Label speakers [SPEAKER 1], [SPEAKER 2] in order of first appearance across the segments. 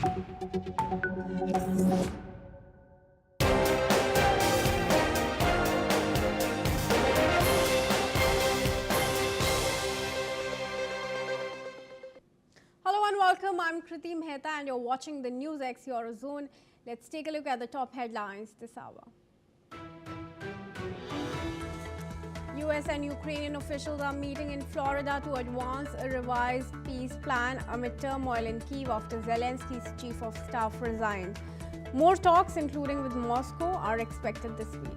[SPEAKER 1] Hello and welcome. I'm Kriti Mehta and you're watching the NewsX Eurozone. Let's take a look at the top headlines this hour. US and Ukrainian officials are meeting in Florida to advance a revised peace plan amid turmoil in Kyiv after Zelensky's chief of staff resigned. More talks, including with Moscow, are expected this week.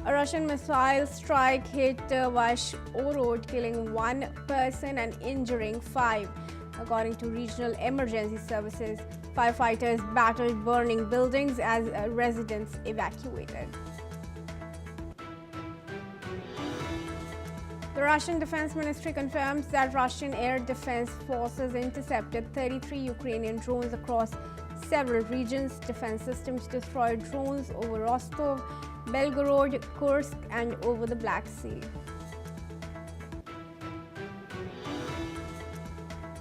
[SPEAKER 1] A Russian missile strike hit Vashorod, killing one person and injuring five. According to regional emergency services, firefighters battled burning buildings as residents evacuated. The Russian Defense Ministry confirms that Russian air defense forces intercepted 33 Ukrainian drones across several regions. Defense systems destroyed drones over Rostov, Belgorod, Kursk, and over the Black Sea.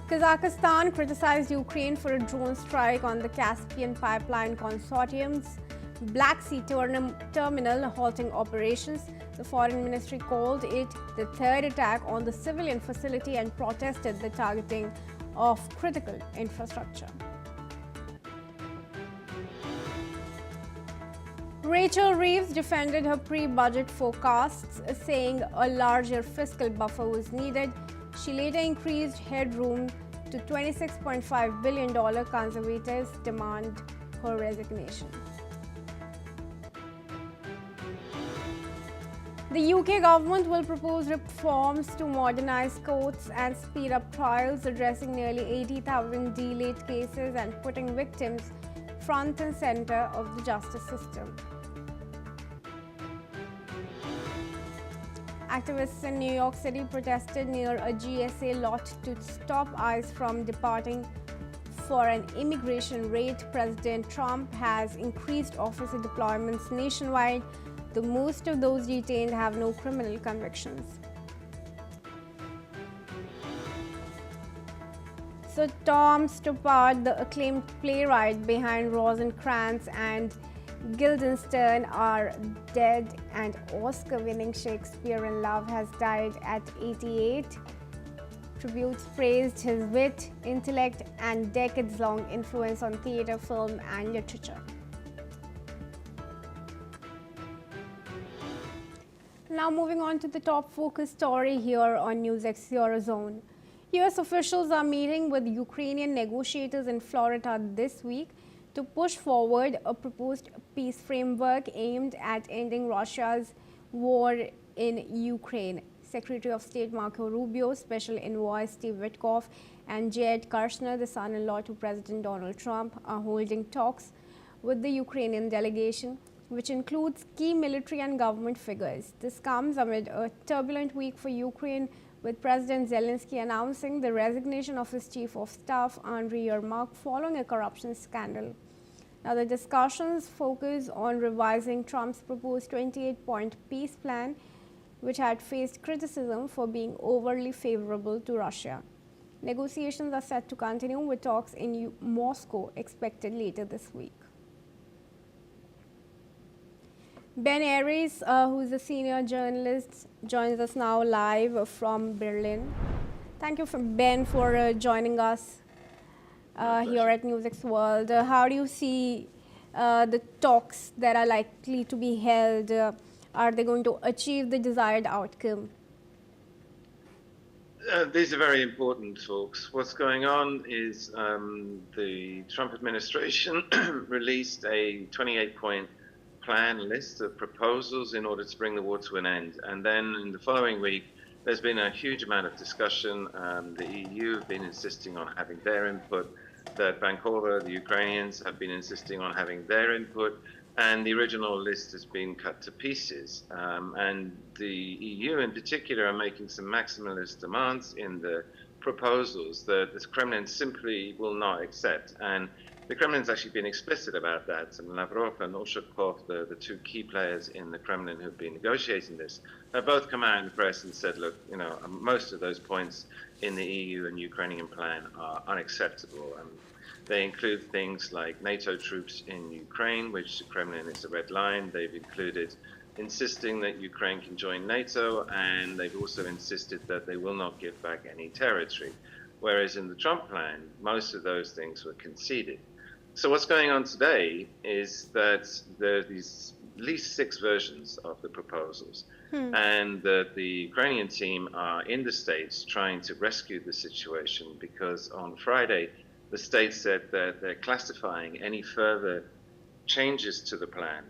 [SPEAKER 1] Kazakhstan criticized Ukraine for a drone strike on the Caspian Pipeline Consortium's Black Sea terminal, halting operations. The Foreign Ministry called it the third attack on the civilian facility and protested the targeting of critical infrastructure. Rachel Reeves defended her pre-budget forecasts, saying a larger fiscal buffer was needed. She later increased headroom to $26.5 billion. Conservatives demand her resignation. The UK government will propose reforms to modernize courts and speed up trials, addressing nearly 80,000 delayed cases and putting victims front and center of the justice system. Activists in New York City protested near a GSA lot to stop ICE from departing for an immigration raid. President Trump has increased officer deployments nationwide, though most of those detained have no criminal convictions. So Tom Stoppard, the acclaimed playwright behind Rosencrantz and Guildenstern are dead, and Oscar-winning Shakespeare in Love has died at 88. Tributes praised his wit, intellect, and decades-long influence on theatre, film, and literature. Now moving on to the top focus story here on NewsX Eurozone. US officials are meeting with Ukrainian negotiators in Florida this week to push forward a proposed peace framework aimed at ending Russia's war in Ukraine. Secretary of State Marco Rubio, Special Envoy Steve Witkoff, and Jared Kushner, the son-in-law to President Donald Trump, are holding talks with the Ukrainian delegation, which includes key military and government figures. This comes amid a turbulent week for Ukraine, with President Zelensky announcing the resignation of his chief of staff, Andriy Yermak, following a corruption scandal. Now, the discussions focus on revising Trump's proposed 28-point peace plan, which had faced criticism for being overly favorable to Russia. Negotiations are set to continue, with talks in Moscow expected later this week. Ben Aries, who is a senior journalist, joins us now live from Berlin. Thank you, Ben, for joining us here at NewsX World. How do you see the talks that are likely to be held? Are they going to achieve the desired outcome?
[SPEAKER 2] These are very important talks. What's going on is the Trump administration released a 28-point plan list of proposals in order to bring the war to an end. And then in the following week, there's been a huge amount of discussion. The EU have been insisting on having their input. The Bankova, the Ukrainians, have been insisting on having their input. And the original list has been cut to pieces. And the EU in particular are making some maximalist demands in the proposals that the Kremlin simply will not accept. And the Kremlin's actually been explicit about that. And Lavrov and Ushakov, the two key players in the Kremlin who've been negotiating this, have both come out in the press and said, look, most of those points in the EU and Ukrainian plan are unacceptable. They include things like NATO troops in Ukraine, which the Kremlin is a red line. They've included insisting that Ukraine can join NATO, and they've also insisted that they will not give back any territory. Whereas in the Trump plan, most of those things were conceded. So what's going on today is that there are these at least 6 versions of the proposals, and that the Ukrainian team are in the States trying to rescue the situation, because on Friday, the state said that they're classifying any further changes to the plan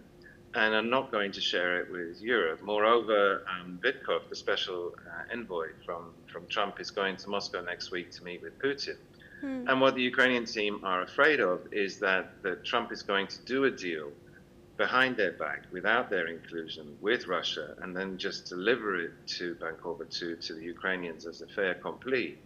[SPEAKER 2] and are not going to share it with Europe. Moreover, Vitkov, the special envoy from Trump, is going to Moscow next week to meet with Putin. And what the Ukrainian team are afraid of is that Trump is going to do a deal behind their back, without their inclusion, with Russia, and then just deliver it to Vancouver, to the Ukrainians as a fait accompli,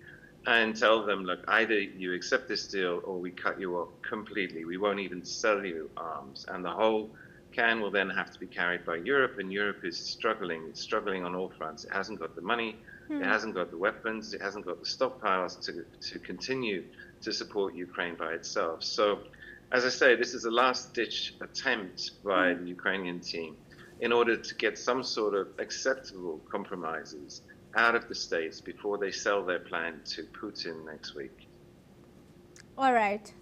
[SPEAKER 2] and tell them, look, either you accept this deal or we cut you off completely. We won't even sell you arms. And the whole can will then have to be carried by Europe, and Europe is struggling. It's struggling on all fronts. It hasn't got the money, it hasn't got the weapons, it hasn't got the stockpiles to continue to support Ukraine by itself. So, as I say, this is a last-ditch attempt by the Ukrainian team in order to get some sort of acceptable compromises out of the States before they sell their plan to Putin next week.
[SPEAKER 1] All right.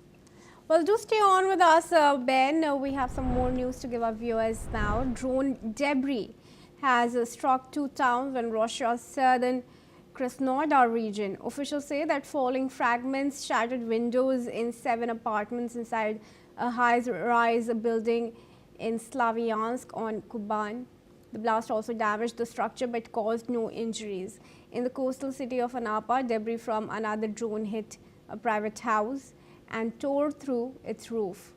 [SPEAKER 1] Well, do stay on with us, Ben. We have some more news to give our viewers now. Drone debris has struck 2 towns in Russia's southern Krasnodar region. Officials say that falling fragments shattered windows in 7 apartments inside a high-rise building in Slavyansk on Kuban. The blast also damaged the structure but caused no injuries. In the coastal city of Anapa, debris from another drone hit a private house and tore through its roof.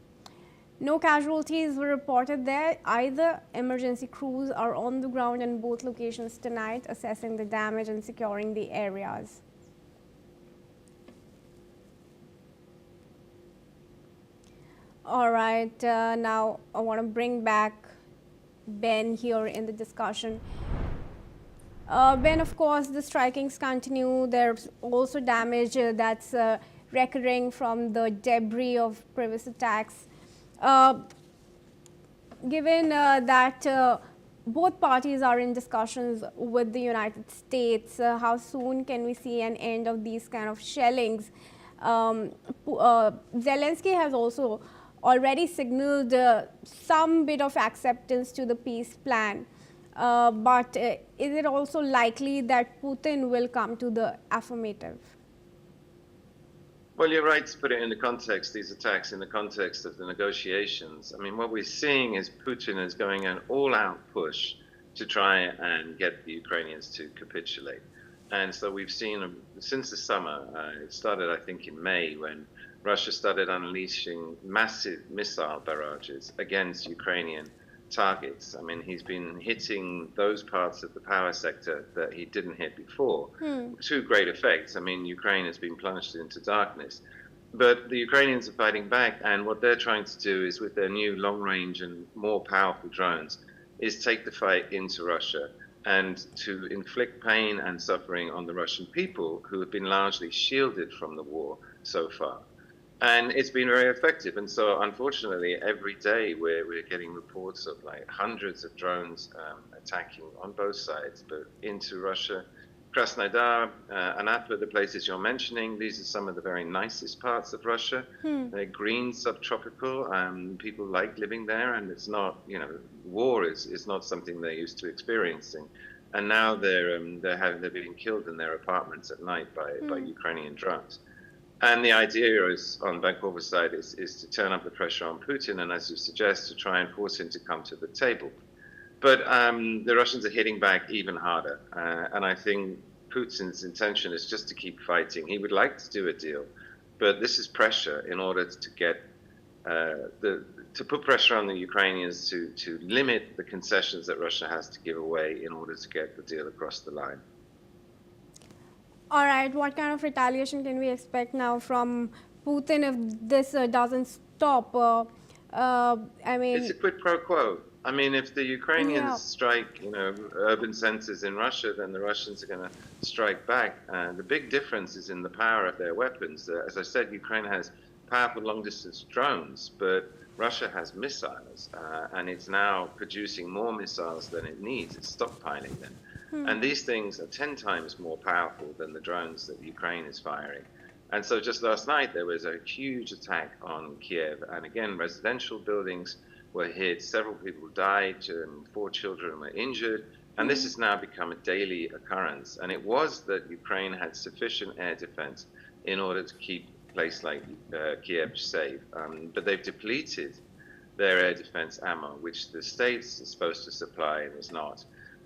[SPEAKER 1] No casualties were reported there either. Emergency crews are on the ground in both locations tonight, assessing the damage and securing the areas. All right, now I want to bring back Ben here in the discussion. Ben, of course, the strikings continue. There's also damage that's recurring from the debris of previous attacks. Given that both parties are in discussions with the United States, how soon can we see an end of these kind of shellings? Zelensky has also already signaled some bit of acceptance to the peace plan. But is it also likely that Putin will come to the affirmative?
[SPEAKER 2] Well, you're right to put it in the context, these attacks in the context of the negotiations. I mean, what we're seeing is Putin is going an all-out push to try and get the Ukrainians to capitulate. And so we've seen since the summer, it started, I think, in May, when Russia started unleashing massive missile barrages against Ukrainian targets. I mean, he's been hitting those parts of the power sector that he didn't hit before to great effect. I mean, Ukraine has been plunged into darkness. But the Ukrainians are fighting back, and what they're trying to do is, with their new long-range and more powerful drones, is take the fight into Russia and to inflict pain and suffering on the Russian people, who have been largely shielded from the war so far. And it's been very effective. And so, unfortunately, every day we're getting reports of like hundreds of drones attacking on both sides, but into Russia. Krasnodar, Anapa, the places you're mentioning, these are some of the very nicest parts of Russia. They're green, subtropical. People like living there, and it's not, war is not something they're used to experiencing. And now they're being killed in their apartments at night by Ukrainian drones. And the idea is, on Vancouver's side, is to turn up the pressure on Putin, and as you suggest, to try and force him to come to the table. But the Russians are hitting back even harder, and I think Putin's intention is just to keep fighting. He would like to do a deal, but this is pressure in order to get to put pressure on the Ukrainians to limit the concessions that Russia has to give away in order to get the deal across the line.
[SPEAKER 1] All right, what kind of retaliation can we expect now from Putin if this doesn't stop?
[SPEAKER 2] It's a quid pro quo. I mean, if the Ukrainians
[SPEAKER 1] Yeah.
[SPEAKER 2] strike, urban centers in Russia, then the Russians are going to strike back. The big difference is in the power of their weapons. As I said, Ukraine has powerful long-distance drones, but Russia has missiles, and it's now producing more missiles than it needs. It's stockpiling them. And these things are 10 times more powerful than the drones that Ukraine is firing. And so just last night, there was a huge attack on Kiev. And again, residential buildings were hit. Several people died, and 4 children were injured. And this has now become a daily occurrence. And it was that Ukraine had sufficient air defense in order to keep a place like Kiev safe. But they've depleted their air defense ammo, which the states are supposed to supply and was not.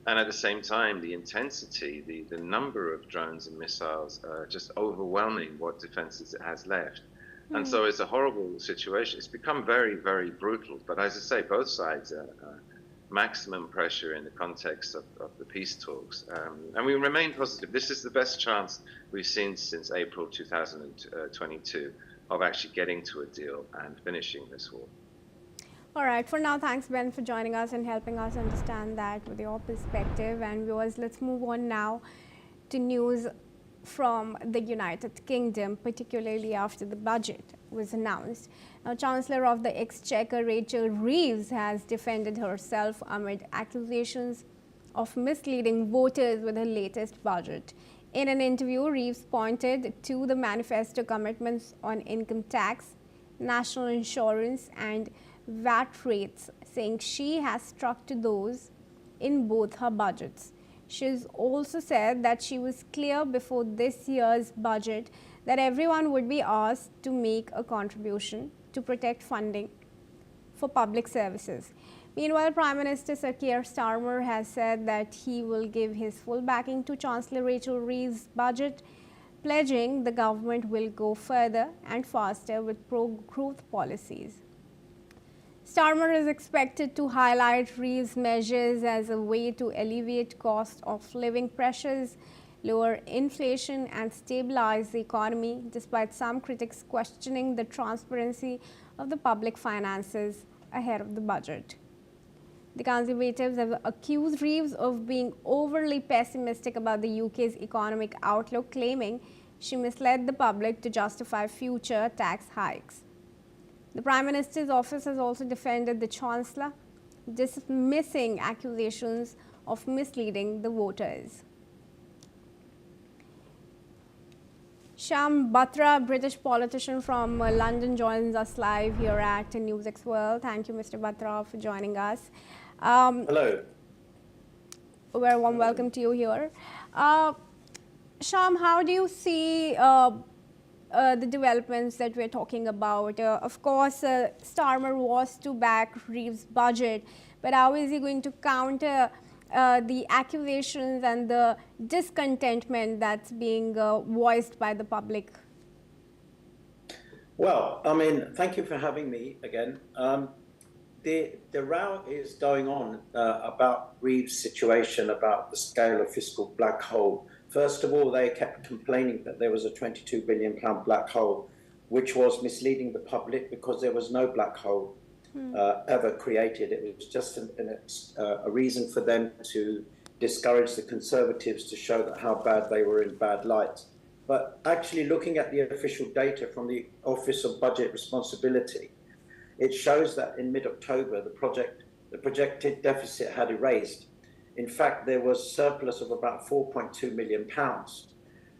[SPEAKER 2] And at the same time, the intensity, the number of drones and missiles are just overwhelming what defenses it has left. And so it's a horrible situation. It's become very, very brutal. But as I say, both sides are maximum pressure in the context of the peace talks. And we remain positive. This is the best chance we've seen since April 2022 of actually getting to a deal and finishing this war.
[SPEAKER 1] All right, for now, thanks, Ben, for joining us and helping us understand that with your perspective. And viewers, let's move on now to news from the United Kingdom, particularly after the budget was announced. Now, Chancellor of the Exchequer Rachel Reeves has defended herself amid accusations of misleading voters with her latest budget. In an interview, Reeves pointed to the manifesto commitments on income tax, national insurance and VAT rates, saying she has stuck to those in both her budgets. She has also said that she was clear before this year's budget that everyone would be asked to make a contribution to protect funding for public services. Meanwhile, Prime Minister Sir Keir Starmer has said that he will give his full backing to Chancellor Rachel Reeves' budget, pledging the government will go further and faster with pro-growth policies. Starmer is expected to highlight Reeves' measures as a way to alleviate cost of living pressures, lower inflation and stabilize the economy, despite some critics questioning the transparency of the public finances ahead of the budget. The Conservatives have accused Reeves of being overly pessimistic about the UK's economic outlook, claiming she misled the public to justify future tax hikes. The Prime Minister's office has also defended the Chancellor, dismissing accusations of misleading the voters. Sham Batra, British politician from London, joins us live here at NewsX World. Thank you, Mr. Batra, for joining us.
[SPEAKER 3] Hello.
[SPEAKER 1] A very warm welcome to you here. Sham, how do you see the developments that we're talking about? Of course, Starmer was to back Reeves' budget, but how is he going to counter the accusations and the discontentment that's being voiced by the public?
[SPEAKER 3] Well, I mean, thank you for having me again. The row is going on about Reeves' situation, about the scale of fiscal black hole. First of all, they kept complaining that there was a £22 billion black hole, which was misleading the public because there was no black hole ever created. It was just a reason for them to discourage the Conservatives to show that how bad they were in bad light. But actually looking at the official data from the Office of Budget Responsibility, it shows that in mid-October, the projected deficit had erased. In fact, there was surplus of about £4.2 million.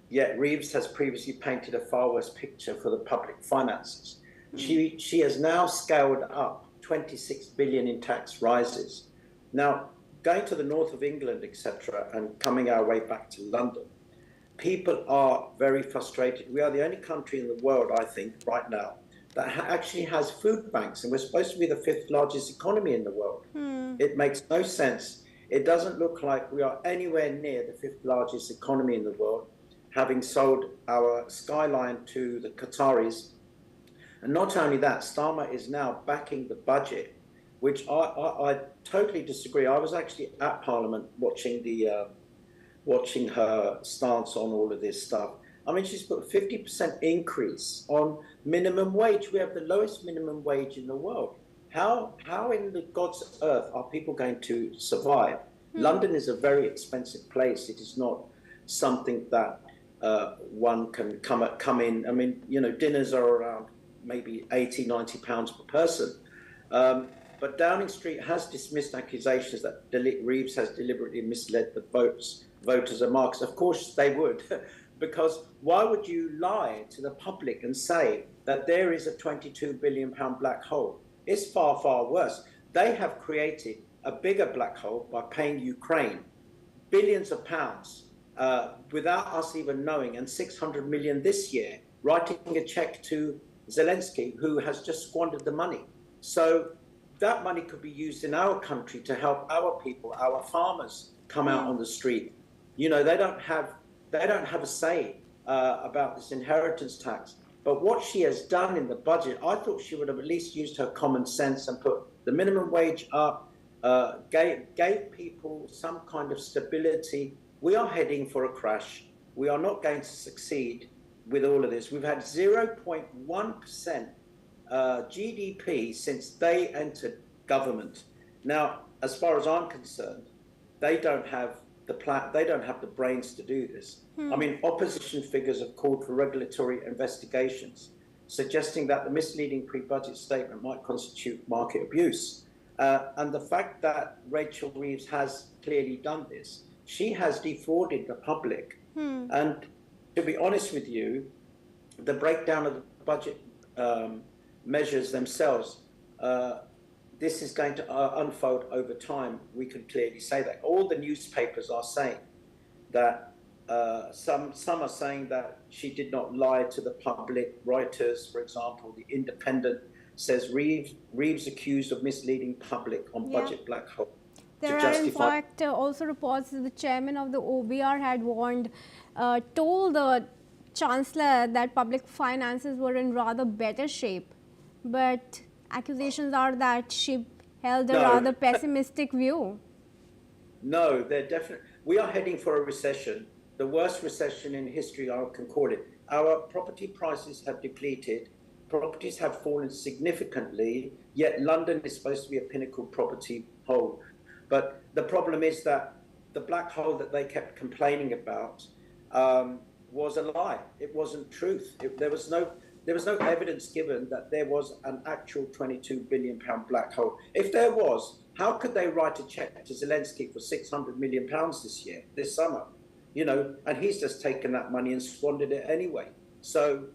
[SPEAKER 3] Yet Reeves has previously painted a far worse picture for the public finances. She has now scaled up 26 billion in tax rises. Now, going to the north of England, etc., and coming our way back to London, people are very frustrated. We are the only country in the world, I think, right now, that actually has food banks, and we're supposed to be the 5th largest economy in the world. It makes no sense. It doesn't look like we are anywhere near the 5th largest economy in the world, having sold our skyline to the Qataris And not only that, Starmer is now backing the budget, which I totally disagree. I was actually at Parliament watching her stance on all of this stuff. I mean, she's put a 50% increase on minimum wage. We have the lowest minimum wage in the world. How in the God's earth are people going to survive? London is a very expensive place. It is not something that one can come in. I mean, you know, dinners are around maybe 80, 90 pounds per person. But Downing Street has dismissed accusations that Reeves has deliberately misled the voters and marks. Of course they would, because why would you lie to the public and say that there is a £22 billion black hole? It's far, far worse. They have created a bigger black hole by paying Ukraine billions of pounds without us even knowing, and 600 million this year, writing a check to Zelensky, who has just squandered the money. So that money could be used in our country to help our people, our farmers come out on the street. You know, they don't have a say about this inheritance tax. But what she has done in the budget, I thought she would have at least used her common sense and put the minimum wage up, gave people some kind of stability. We are heading for a crash. We are not going to succeed with all of this. We've had 0.1% GDP since they entered government. Now, as far as I'm concerned, they don't have the brains to do this. I mean, opposition figures have called for regulatory investigations, suggesting that the misleading pre-budget statement might constitute market abuse. And the fact that Rachel Reeves has clearly done this, she has defrauded the public. And to be honest with you, the breakdown of the budget measures themselves, this is going to unfold over time. We can clearly say that. All the newspapers are saying that, some are saying that she did not lie to the public. Reuters, for example, The Independent says Reeves accused of misleading public on budget black hole.
[SPEAKER 1] There are in fact also reports that the chairman of the OBR had told the Chancellor that public finances were in rather better shape, but accusations are that she held a rather pessimistic view.
[SPEAKER 3] No, they're definitely. We are heading for a recession, the worst recession in history, I can call it. Our property prices have depleted. Properties have fallen significantly, yet London is supposed to be a pinnacle property hole. But the problem is that the black hole that they kept complaining about was a lie. It wasn't truth. There was no evidence given that there was an actual £22 billion black hole. If there was, how could they write a check to Zelensky for £600 million this summer? You know, and he's just taken that money and squandered it anyway. So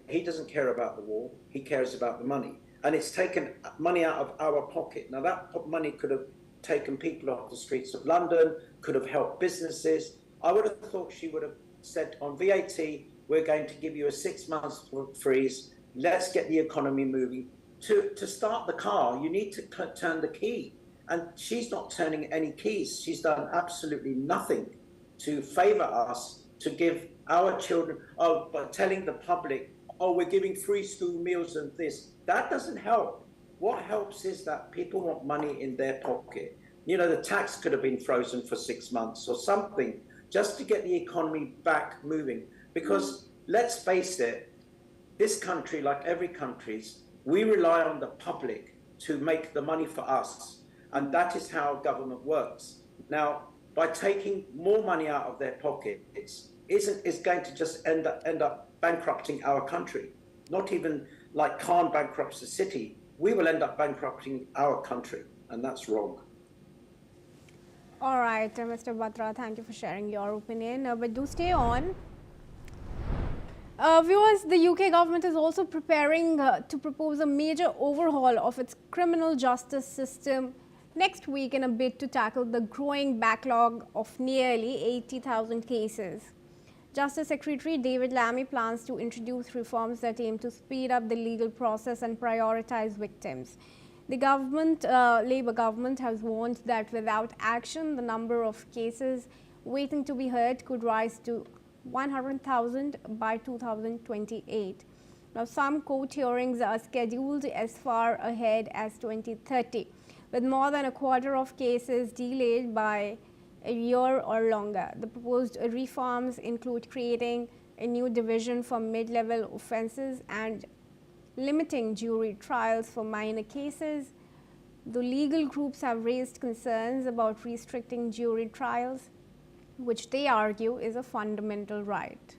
[SPEAKER 3] he doesn't care about the war. He cares about the money. And it's taken money out of our pocket. Now, that money could have taken people off the streets of London, could have helped businesses. I would have thought she would have said on VAT, we're going to give you a 6 months freeze. Let's get the economy moving. To start the car, you need to turn the key. And she's not turning any keys. She's done absolutely nothing to favor us, to give our children, by telling the public, we're giving free school meals and this. That doesn't help. What helps is that people want money in their pocket. You know, the tax could have been frozen for 6 months or something, just to get the economy back moving. Because let's face it, this country, like every country's, we rely on the public to make the money for us. And that is how government works. Now, by taking more money out of their pockets, is going to just end up bankrupting our country. Not even like Khan bankrupts the city. We will end up bankrupting our country, and that's wrong.
[SPEAKER 1] All right, Mr. Batra, thank you for sharing your opinion. But do stay on. Viewers, the UK government is also preparing to propose a major overhaul of its criminal justice system next week in a bid to tackle the growing backlog of nearly 80,000 cases. Justice Secretary David Lammy plans to introduce reforms that aim to speed up the legal process and prioritize victims. The Labour government has warned that without action, the number of cases waiting to be heard could rise to 100,000 by 2028. Now, some court hearings are scheduled as far ahead as 2030, with more than a quarter of cases delayed by a year or longer. The proposed reforms include creating a new division for mid-level offences and limiting jury trials for minor cases. The legal groups have raised concerns about restricting jury trials, which they argue is a fundamental right.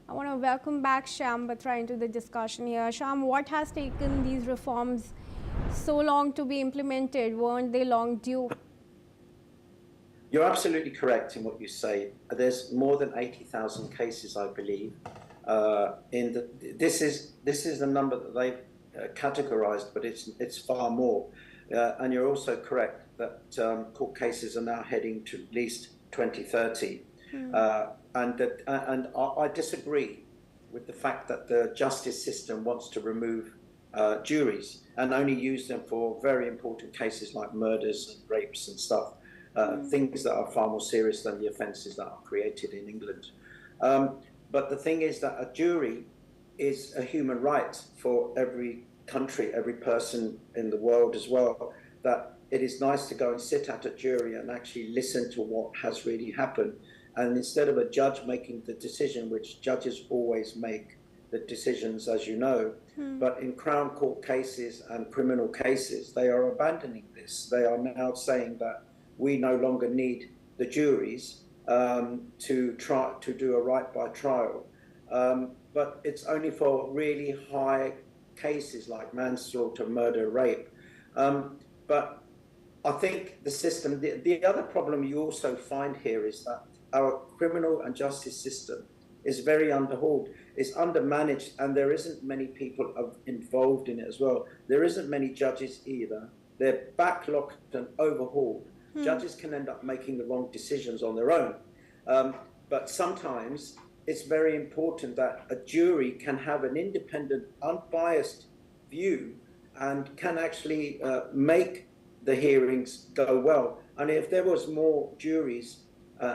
[SPEAKER 1] I want to welcome back Shyam Batra into the discussion here. Shyam, what has taken these reforms so long to be implemented? Weren't they long due?
[SPEAKER 3] You're absolutely correct in what you say. There's more than 80,000 cases, I believe. This is the number that they've categorized, but it's far more. And you're also correct that court cases are now heading to at least 2030. And I disagree with the fact that the justice system wants to remove juries and only use them for very important cases like murders and rapes and stuff, things that are far more serious than the offences that are created in England. But the thing is that a jury is a human right for every country, every person in the world as well, that it is nice to go and sit at a jury and actually listen to what has really happened. And instead of a judge making the decision, which judges always make the decisions, as you know, but in Crown Court cases and criminal cases, they are abandoning this. They are now saying that we no longer need the juries to try to do a right by trial. But it's only for really high cases like manslaughter, murder, rape. But I think the system, the other problem you also find here is that our criminal and justice system is very underhauled, is undermanaged, and there isn't many people involved in it as well. There isn't many judges either. They're backlogged and overhauled. Judges can end up making the wrong decisions on their own. But sometimes it's very important that a jury can have an independent, unbiased view and can actually make the hearings go well. And if there was more juries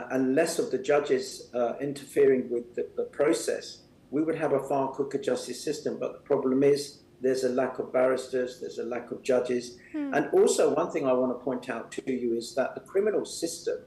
[SPEAKER 3] and less of the judges interfering with the process, we would have a far quicker justice system. But the problem is there's a lack of barristers, there's a lack of judges. And also one thing I want to point out to you is that the criminal system,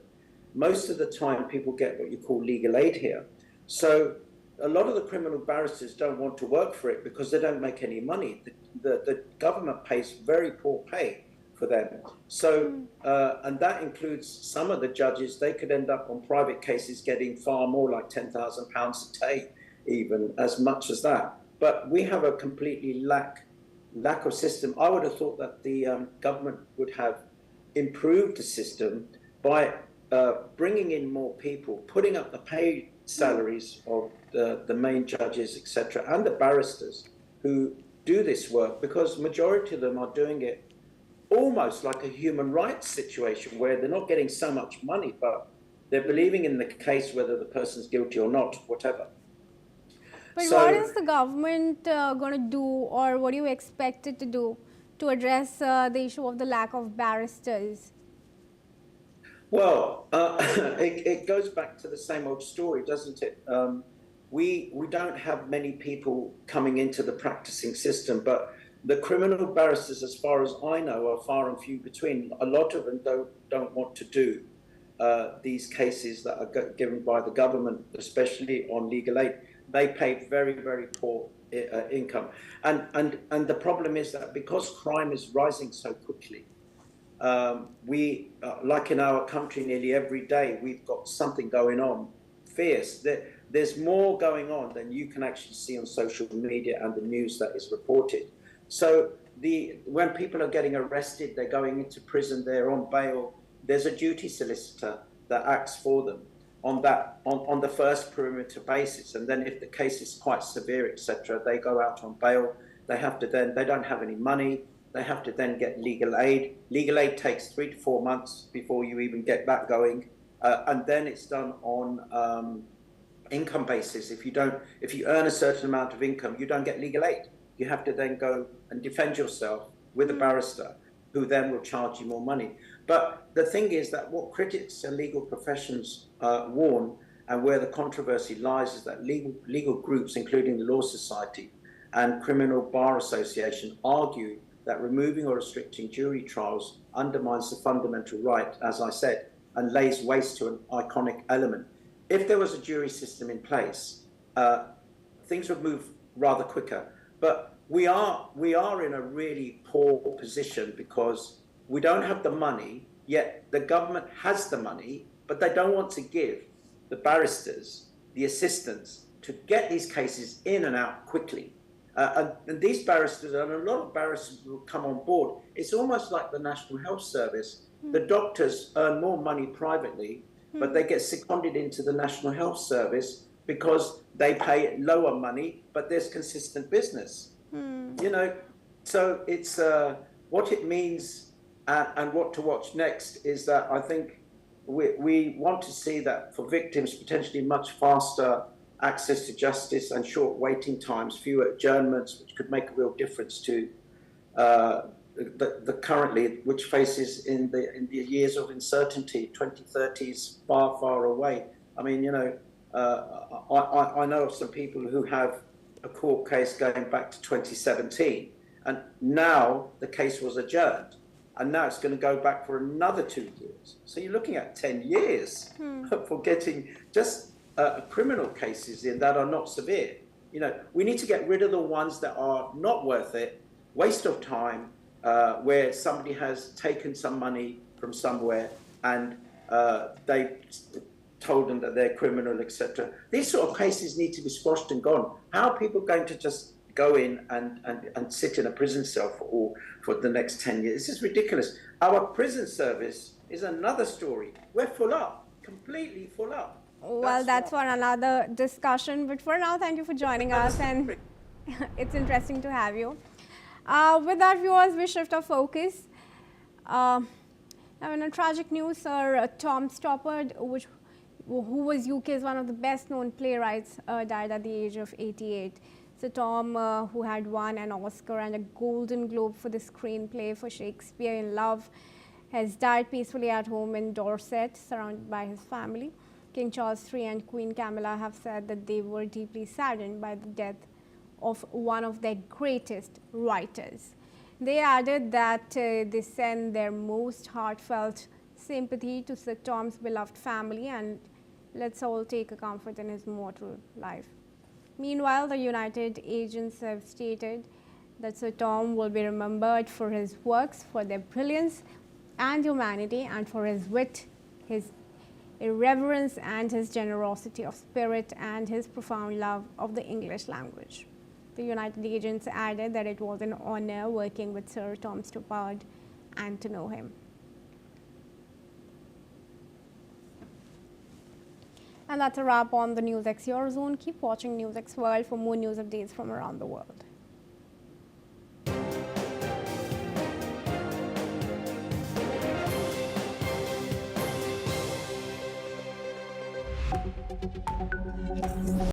[SPEAKER 3] most of the time people get what you call legal aid here. So a lot of the criminal barristers don't want to work for it because they don't make any money. The government pays very poor pay for them. So, and that includes some of the judges, they could end up on private cases getting far more, like £10,000 a day, even as much as that. But we have a completely lack of system. I would have thought that the government would have improved the system by bringing in more people, putting up the pay salaries of the main judges, etc., and the barristers who do this work, because majority of them are doing it almost like a human rights situation where they're not getting so much money, but they're believing in the case whether the person's guilty or not, whatever.
[SPEAKER 1] But so, what is the government going to do, or what do you expect it to do to address the issue of the lack of barristers?
[SPEAKER 3] Well, it goes back to the same old story, doesn't it? We don't have many people coming into the practicing system, but the criminal barristers, as far as I know, are far and few between. A lot of them don't want to do these cases that are given by the government, especially on legal aid. They pay very, very poor income. And the problem is that because crime is rising so quickly, we, like in our country, nearly every day, we've got something going on, fierce. There's more going on than you can actually see on social media and the news that is reported. So when people are getting arrested, they're going into prison, they're on bail, there's a duty solicitor that acts for them on the first perimeter basis. And then if the case is quite severe, etc., they go out on bail. They don't have any money. They have to then get legal aid. Legal aid takes 3 to 4 months before you even get that going. And then it's done on income basis. If you earn a certain amount of income, you don't get legal aid. You have to then go and defend yourself with a barrister who then will charge you more money. But the thing is that what critics and legal professions warn, and where the controversy lies, is that legal groups, including the Law Society, and Criminal Bar Association argue that removing or restricting jury trials undermines the fundamental right, as I said, and lays waste to an iconic element. If there was a jury system in place, things would move rather quicker. But we are in a really poor position because we don't have the money, yet the government has the money, but they don't want to give the barristers the assistance to get these cases in and out quickly. And these barristers, and a lot of barristers will come on board. It's almost like the National Health Service. The doctors earn more money privately, but they get seconded into the National Health Service because they pay lower money, but there's consistent business. You know, so it's what it means and what to watch next is that I think we want to see that for victims, potentially much faster access to justice and short waiting times, fewer adjournments, which could make a real difference to the currently, which faces in the years of uncertainty, 2030 is far, far away. I mean, you know, I know of some people who have a court case going back to 2017, and now the case was adjourned, and now it's going to go back for another 2 years. So you're looking at 10 years for getting just criminal cases in that are not severe. You know, we need to get rid of the ones that are not worth it, waste of time, where somebody has taken some money from somewhere and they told them that they're criminal, etc. These sort of cases need to be squashed and gone. How are people going to just go in and sit in a prison cell for the next 10 years? This is ridiculous. Our prison service is another story. We're full up, completely full up.
[SPEAKER 1] Well, that's for another discussion. But for now, thank you for joining us, and it's interesting to have you. With that, viewers, we shift our focus. Now, in a tragic news, Sir Tom Stoppard, who was UK's one of the best-known playwrights, died at the age of 88. So Tom, who had won an Oscar and a Golden Globe for the screenplay for Shakespeare in Love, has died peacefully at home in Dorset, surrounded by his family. King Charles III and Queen Camilla have said that they were deeply saddened by the death of one of their greatest writers. They added that they send their most heartfelt sympathy to Sir Tom's beloved family, and let's all take a comfort in his mortal life. Meanwhile, the United Agents have stated that Sir Tom will be remembered for his works, for their brilliance and humanity, and for his wit, his irreverence and his generosity of spirit, and his profound love of the English language. The United Agents added that it was an honor working with Sir Tom Stoppard and to know him. And that's a wrap on the NewsX Eurozone. Keep watching NewsX World for more news updates from around the world.